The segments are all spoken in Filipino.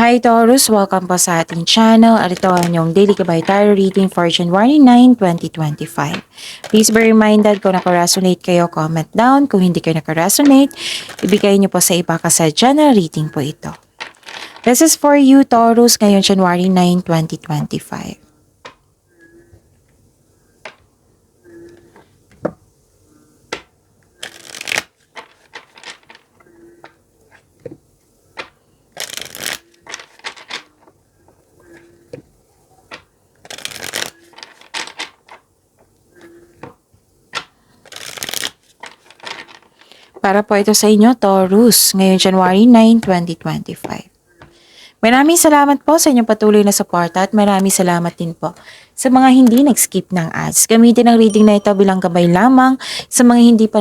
Hi Taurus! Welcome po sa ating channel at ito ang inyong daily gabay tarot reading for January 9, 2025. Please be reminded kung naka-resonate kayo, comment down. Kung hindi kayo naka-resonate, ibigay niyo po sa iba kasi general reading po ito. This is for you Taurus ngayon January 9, 2025. Para po ito sa inyo, Taurus, ngayon January 9, 2025. Maraming salamat po sa inyong patuloy na suporta at maraming salamat din po sa mga hindi nag-skip ng ads. Gamitin ang reading na ito bilang gabay lamang sa mga hindi pa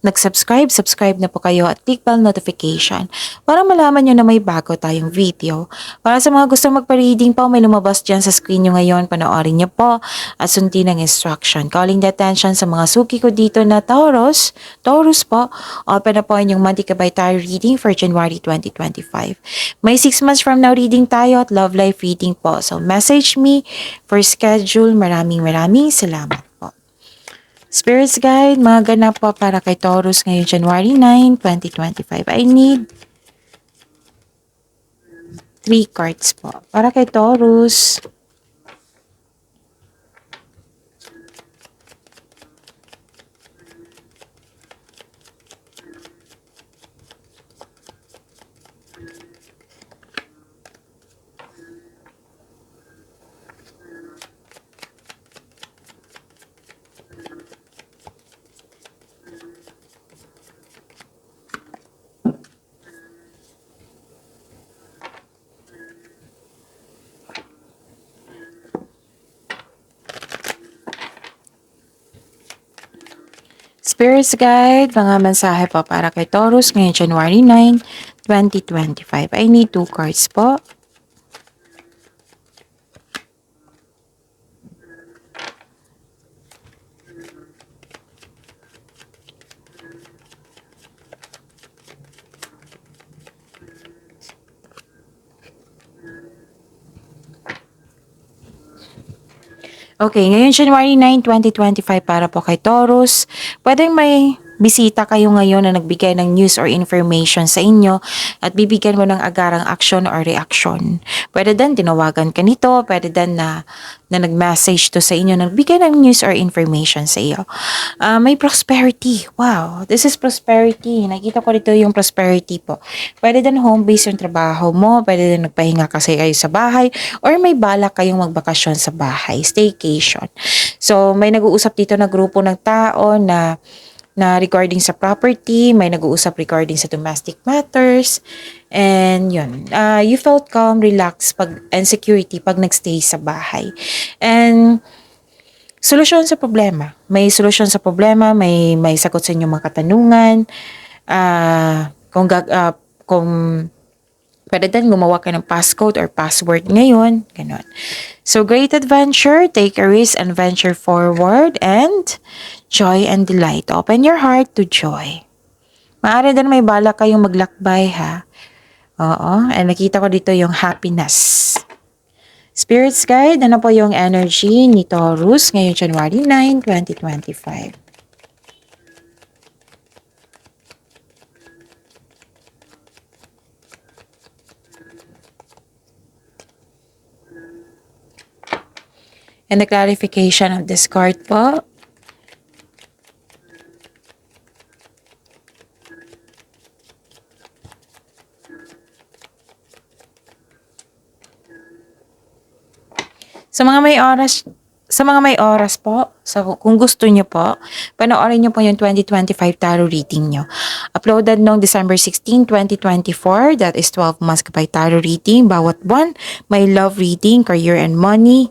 nag-subscribe, subscribe na po kayo at click bell notification para malaman nyo na may bago tayong video. Para sa mga gustong magpa-reading po, may lumabas dyan sa screen nyo ngayon, panoorin nyo po at sundin ang instruction. Calling the attention sa mga suki ko dito na Taurus po, open na po inyong monthly gabay tarot reading for January 2025. May 6 months from now reading tayo at love life reading po. So message me for schedule. Maraming salamat po. Spirits Guide, mga ganap po para kay Taurus ngayon January 9, 2025. I need 3 cards po para kay Taurus. Spirits Guide, mga mensahe po para kay Taurus ngayong January 9, 2025. I need 2 cards po. Okay, ngayon January 9, 2025 para po kay Taurus. Pwedeng may bisita kayo ngayon na nagbigay ng news or information sa inyo at bibigyan mo ng agarang action or reaction. Pwede din tinawagan ka nito, pwede din na nag-message to sa inyo, nagbigay ng news or information sa iyo. May prosperity. Wow, this is prosperity. Nakita ko dito yung prosperity po. Pwede din home-based yung trabaho mo, pwede din nagpahinga kasi kayo sa bahay, or may balak kayong magbakasyon sa bahay, staycation. So, may nag-uusap dito na grupo ng tao na regarding sa property, may nag-uusap regarding sa domestic matters, and yun. You felt calm, relaxed, and security pag nagstay sa bahay. And solusyon sa problema. May solusyon sa problema, may sagot sa inyong mga katanungan. Kung pwede din gumawa ka ng passcode or password ngayon. Ganon. So, great adventure. Take a risk and venture forward. And joy and delight. Open your heart to joy. Maaari din may balak kayong maglakbay ha. Oo. And nakita ko dito yung happiness. Spirits Guide, ano po yung energy ni Taurus ngayong January 9, 2025? And the clarification of this card po. Sa mga may oras po, so kung gusto niyo po, panoorin niyo po yung 2025 tarot reading niyo. Uploaded noong December 16, 2024. That is 12 months gabay tarot reading. Bawat buwan, may love reading, career and money.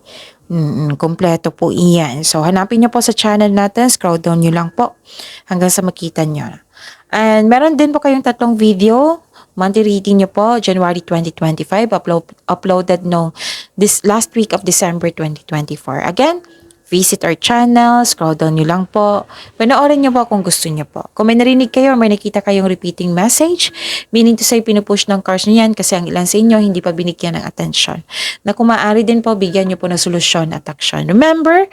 Kompleto po iyan. So, hanapin niyo po sa channel natin. Scroll down niyo lang po hanggang sa makita niyo. And meron din po kayong 3 video. Monthly reading niyo po, January 2025. Uploaded no this last week of December 2024. Again, visit our channel, scroll down nyo lang po. Panoorin nyo po kung gusto nyo po. Kung may narinig kayo or may nakita kayong repeating message, meaning to say pinupush ng cards nyo yan kasi ang ilan sa inyo hindi pa binigyan ng atensyon. Na kung maaari din po, bigyan nyo po ng solusyon at aksyon. Remember,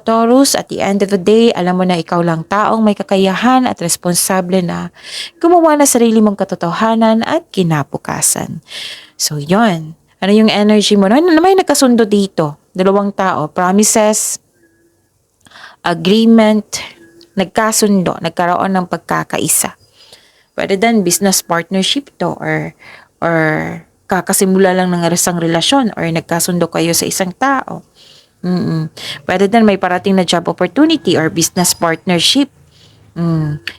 Taurus, at the end of the day, alam mo na ikaw lang taong may kakayahan at responsable na gumawa na sarili mong katotohanan at kinabukasan. So, yon. Ano yung energy mo? May nagkasundo dito. Dalawang tao. Promises, agreement, nagkasundo, nagkaroon ng pagkakaisa. Pwede din business partnership to or kakasimula lang ng isang relasyon or nagkasundo kayo sa isang tao. Pwede din may parating na job opportunity or business partnership.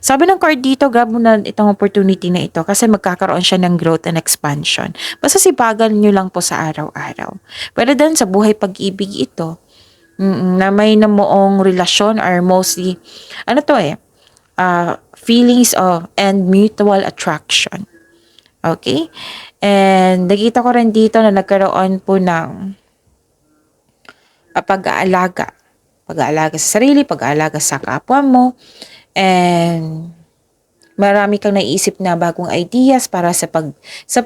Sabi ng card dito, grab mo na itong opportunity na ito kasi magkakaroon siya ng growth and expansion. Basta sipagan nyo lang po sa araw-araw. Pwede din sa buhay pag-ibig ito, na may namuong relasyon or mostly, feelings of and mutual attraction. Okay? And nakita ko rin dito na nagkaroon po ng pag-aalaga. Pag-aalaga sa sarili, pag-aalaga sa kapwa mo. And marami kang naisip na bagong ideas para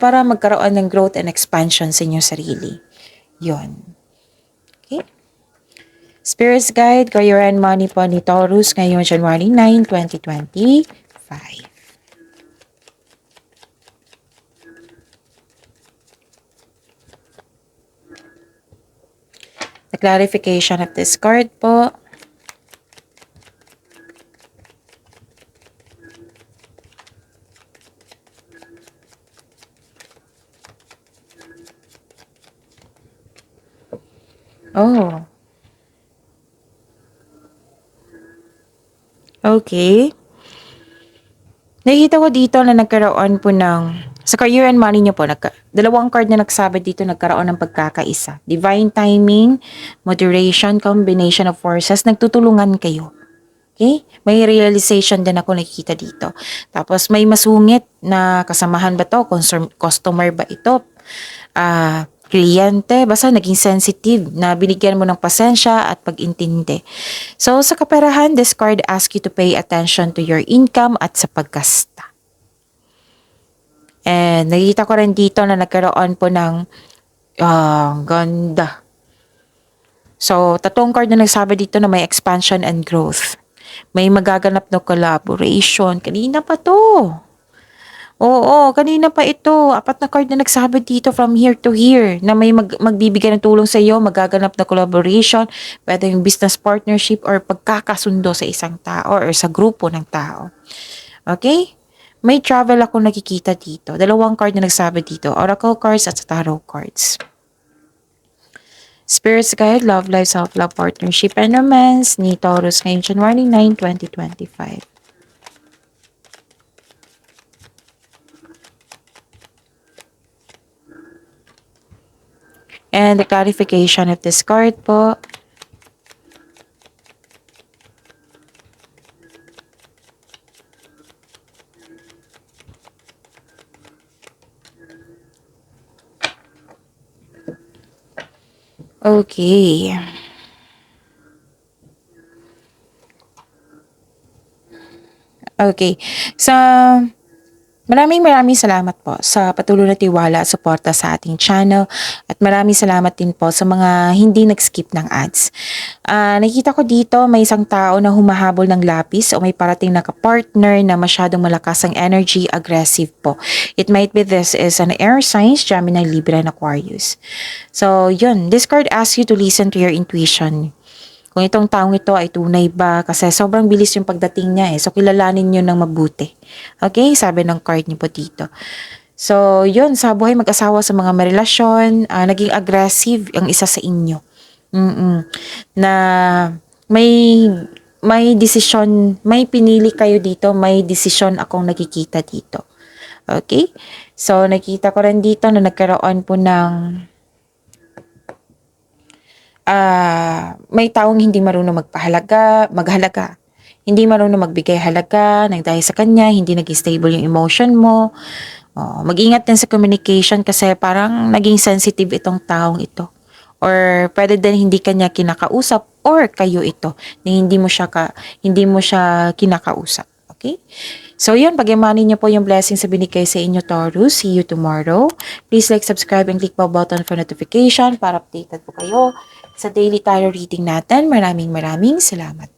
para magkaroon ng growth and expansion sa inyong sarili. Yon. Okay? Spirit's Guide, Career and Money po ni Taurus ngayong January 9, 2025. The clarification of this card po. Oh. Okay. Nakikita ko dito na nagkaroon po sa career and money nyo po, dalawang card na nagsabi dito nagkaroon ng pagkakaisa. Divine timing, moderation, combination of forces, nagtutulungan kayo. Okay? May realization din ako nakikita dito. Tapos may masungit na kasamahan ba to? Customer ba ito? Kliyente, basta naging sensitive na binigyan mo ng pasensya at pag-intindi. So, sa kaperahan, this card asks you to pay attention to your income at sa pagkasta. And nakita ko rin dito na nagkaroon po ng ganda. So, tatlong card na nagsabi dito na may expansion and growth. May magaganap na collaboration. Kanina pa to. Oo, kanina pa ito. 4 na card na nagsabi dito from here to here na may magbibigay ng tulong sa iyo, magaganap na collaboration, pwede yung business partnership or pagkakasundo sa isang tao or sa grupo ng tao. Okay? May travel ako nakikita dito. Dalawang card na nagsabi dito, oracle cards at tarot cards. Spirit's Guide, Love Life, Self-Love, Partnership, and Romance ni Taurus ngayong January 9, 2025. And the clarification of this card po. Okay. Okay. So, maraming salamat po sa patuloy na tiwala at suporta sa ating channel at maraming salamat din po sa mga hindi nag-skip ng ads. Nakita ko dito may isang tao na humahabol ng lapis o may parating na ka-partner na masyadong malakas ang energy, aggressive po. It might be this is an air signs, Gemini, Libra, and Aquarius. So, yun. This card asks you to listen to your intuition. Kung itong taong ito ay tunay ba, kasi sobrang bilis yung pagdating niya So, kilalanin nyo ng mabuti. Okay? Sabi ng card niyo po dito. So, yun, sa buhay mag-asawa sa mga relasyon, naging aggressive ang isa sa inyo. Na may desisyon, may pinili kayo dito, may desisyon akong nakikita dito. Okay? So, nakita ko rin dito na nagkaroon po ng may taong hindi marunong maghalaga. Hindi marunong magbigay halaga, nang dahil sa kanya, hindi naging stable yung emotion mo. Mag-ingat din sa communication kasi parang naging sensitive itong taong ito. or pwede din hindi kanya kinakausap or kayo ito na hindi mo siya kinakausap. Okay? So yun, pagyamanin niyo po yung blessings na binigay sa inyo, Taurus. See you tomorrow. Please like, subscribe, and click the button for notification para updated po kayo sa daily tarot reading natin. Maraming salamat.